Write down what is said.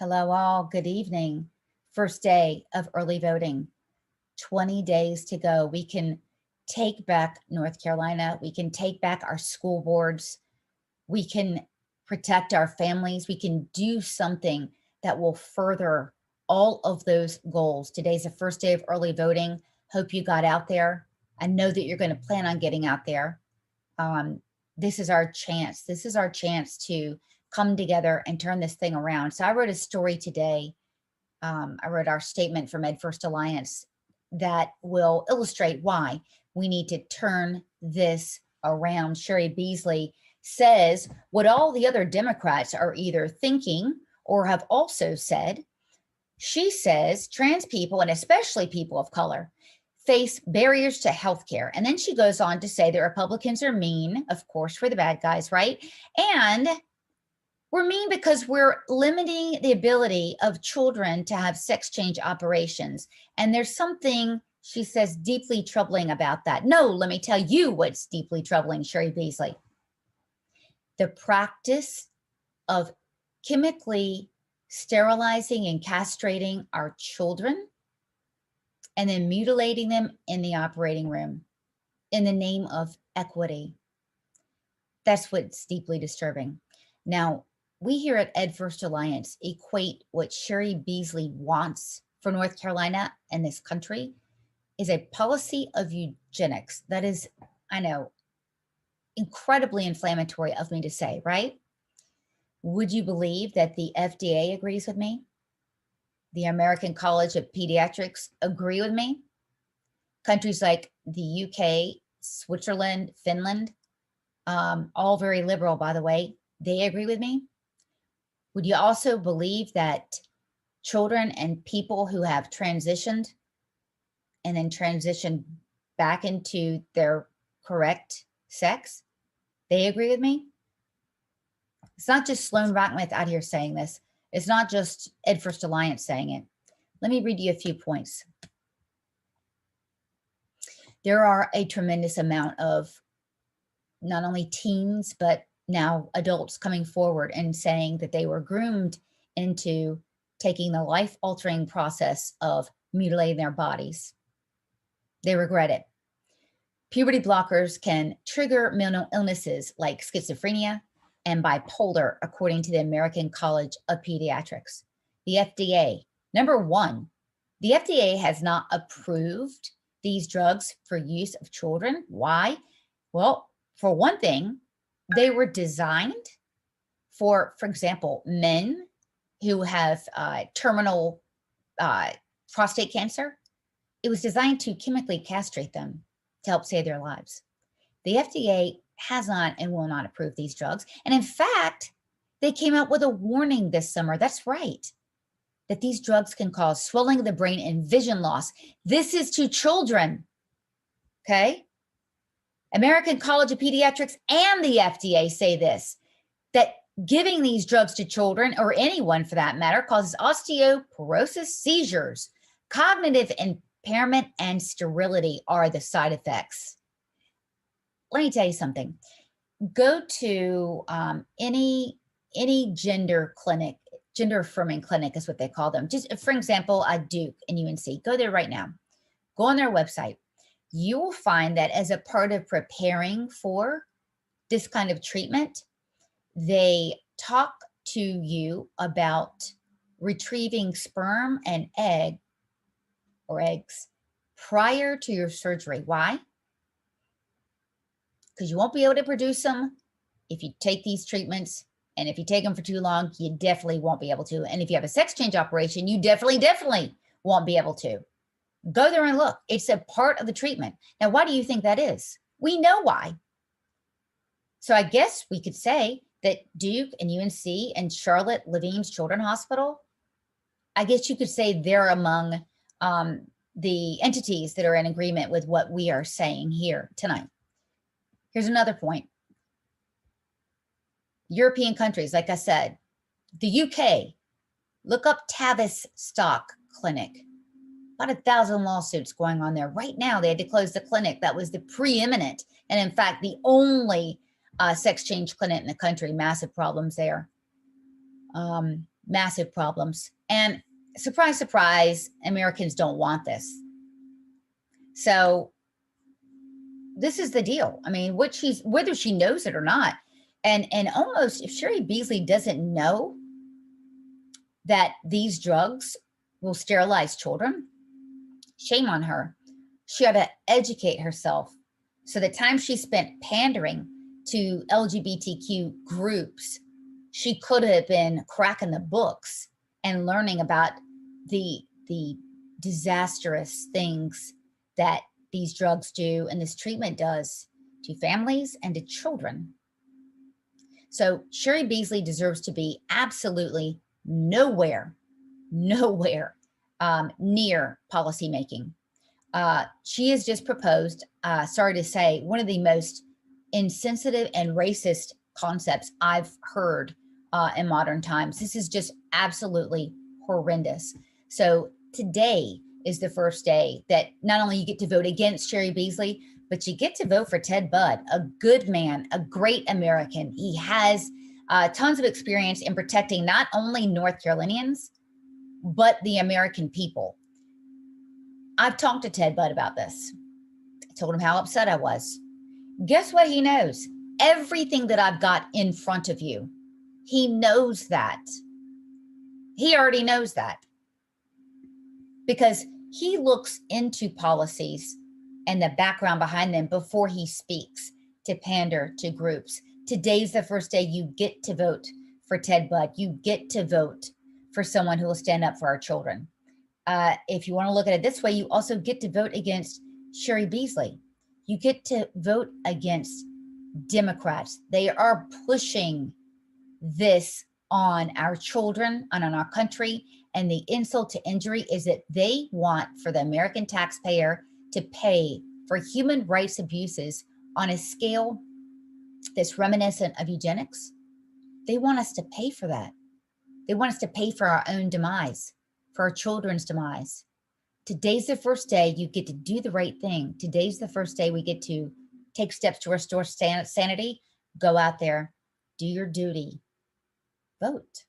Hello, all. Good evening. First day of early voting. 20 days to go. We can take back North Carolina. We can take back our school boards. We can protect our families. We can do something that will further all of those goals. Today's the first day of early voting. Hope you got out there. I know that you're going to plan on getting out there. This is our chance. This is our chance to come together and turn this thing around. So I wrote a story today. I wrote our statement from Ed First Alliance that will illustrate why we need to turn this around. Cheri Beasley says what all the other Democrats are either thinking or have also said. She says trans people, and especially people of color, face barriers to healthcare. And then she goes on to say that Republicans are mean, of course, we're the bad guys, right? And we're mean because we're limiting the ability of children to have sex change operations. And there's something, she says, deeply troubling about that. No, let me tell you what's deeply troubling, Cheri Beasley. The practice of chemically sterilizing and castrating our children and then mutilating them in the operating room in the name of equity. That's what's deeply disturbing. Now, we here at Ed First Alliance equate what Cheri Beasley wants for North Carolina and this country is a policy of eugenics. That is, I know, incredibly inflammatory of me to say, right? Would you believe that the FDA agrees with me? The American College of Pediatrics agree with me? Countries like the UK, Switzerland, Finland, all very liberal, by the way, they agree with me. Would you also believe that children and people who have transitioned and then transitioned back into their correct sex, they agree with me? It's not just Sloan Rockmouth out here saying this. It's not just Ed First Alliance saying it. Let me read you a few points. There are a tremendous amount of not only teens, but now adults coming forward and saying that they were groomed into taking the life-altering process of mutilating their bodies. They regret it. Puberty blockers can trigger mental illnesses like schizophrenia and bipolar, according to the American College of Pediatrics. The FDA, number one, the FDA has not approved these drugs for use of children. Why? Well, for one thing, they were designed for example, men who have terminal prostate cancer. It was designed to chemically castrate them to help save their lives. The FDA has not and will not approve these drugs. And in fact, they came out with a warning this summer. That's right. That these drugs can cause swelling of the brain and vision loss. This is to children. Okay. American College of Pediatrics and the FDA say this, that giving these drugs to children, or anyone for that matter, causes osteoporosis, seizures, cognitive impairment, and sterility are the side effects. Let me tell you something. Go to any gender clinic, gender affirming clinic is what they call them. Just for example, Duke and UNC, go there right now. Go on their website. You will find that as a part of preparing for this kind of treatment, they talk to you about retrieving sperm and eggs prior to your surgery. Why? Because you won't be able to produce them if you take these treatments. And if you take them for too long, you definitely won't be able to. And if you have a sex change operation, you definitely won't be able to. Go there and look. It's a part of the treatment. Now, why do you think that is? We know why. So I guess we could say that Duke and UNC and Charlotte Levine's Children's Hospital, I guess you could say they're among the entities that are in agreement with what we are saying here tonight. Here's another point. European countries, like I said, the UK, look up Tavis Clinic. About 1,000 lawsuits going on there. Right now, they had to close the clinic. That was the preeminent, and in fact, the only sex change clinic in the country. Massive problems there. massive problems. And surprise, surprise, Americans don't want this. So this is the deal. I mean, whether she knows it or not, and almost if Cheri Beasley doesn't know that these drugs will sterilize children, shame on her. She ought to educate herself. So the time she spent pandering to LGBTQ groups, she could have been cracking the books and learning about the disastrous things that these drugs do and this treatment does to families and to children. So Cheri Beasley deserves to be absolutely nowhere near policymaking. She has just proposed, sorry to say, one of the most insensitive and racist concepts I've heard in modern times. This is just absolutely horrendous. So today is the first day that not only you get to vote against Cheri Beasley, but you get to vote for Ted Budd, a good man, a great American. He has tons of experience in protecting not only North Carolinians, but the American people. I've talked to Ted Budd about this. I told him how upset I was. Guess what he knows? Everything that I've got in front of you. He knows that. He already knows that. Because he looks into policies and the background behind them before he speaks to pander to groups. Today's the first day you get to vote for Ted Budd. You get to vote for someone who will stand up for our children. If you want to look at it this way, you also get to vote against Cheri Beasley. You get to vote against Democrats. They are pushing this on our children and on our country. And the insult to injury is that they want for the American taxpayer to pay for human rights abuses on a scale that's reminiscent of eugenics. They want us to pay for that. They want us to pay for our own demise, for our children's demise. Today's the first day you get to do the right thing. Today's the first day we get to take steps to restore sanity. Go out there, do your duty, vote.